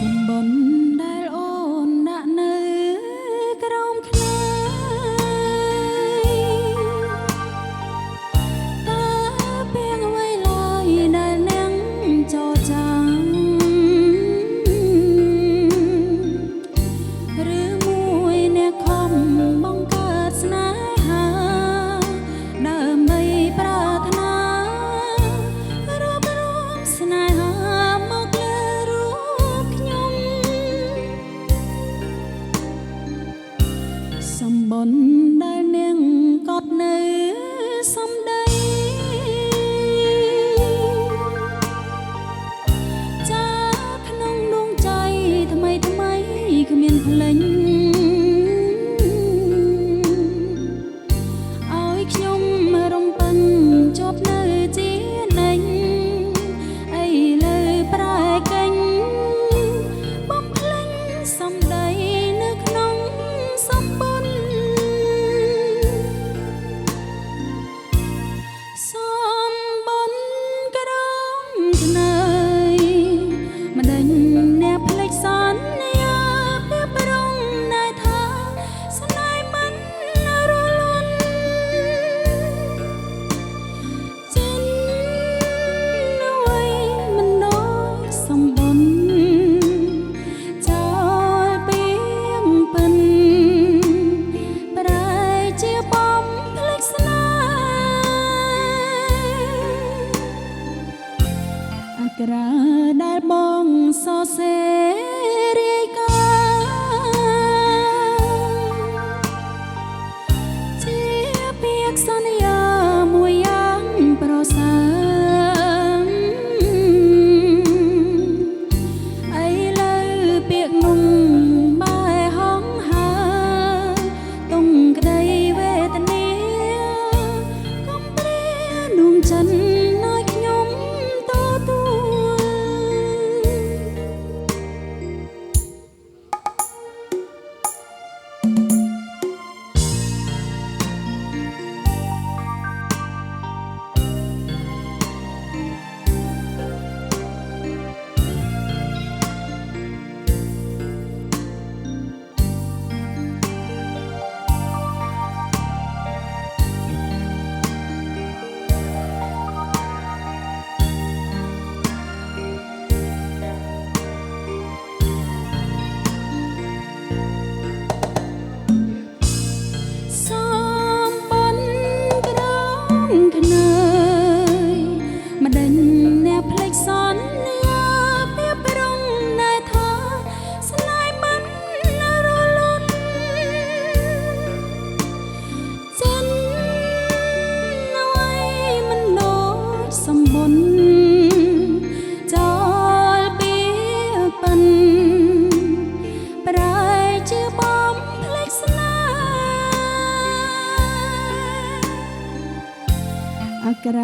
សម្បុនដែលអូនដាក់នៅក្រោមខ្នើយតើពាងអ្វីឡើយដែលនាងចរចាំ ឬមួយអ្នកខំបង្កើតស្នេហាដើម្បីប្រាថ្នារួបរวมស្នេហាមកលើរូបខ្ញុំសម្បុនដែលនាងកត់នៅសំដីចាក្នុងដួងใจថ្មីថ្មីគ្មានភ្លេចឲ្យខ្ញុំរំពឹងជាប់នៅជានិញអីលើប្រែកេញបំភ្លេចសំដីនៅក្នុងសម្បុនសម្បុនក្រមខ្នើយម្ដេចអ្នកភ្លេចសន្យាពីប្រងណែថាស្នេហ៍មិនរលន់ចិនអ្វីមិនដូចសម្បុនចោលពីងពិនប្រែជាបំភ្លេចស្នេហ៍អក្សរដែលបងសរសេររាយការណ៍ជាពាក្យសន្យាមួយយ៉ាងប្រសើរអីលើពាក្យនោះបែហង្ហើទុំក្តីវេទនាកំព្រាដួងចិនឲ្យខ្ញុំទទួលសម្បុនក្រមខ្នើយម្ដេចអ្នកភ្លេចសន្យាពីប្រងណែថាស្នេហ៍មិនរលន់ចិនអ្វីមិនដូចសម្បុនចោលពីពិនប្រែជាបំភ្លេចស្នេហ៍អក្សរ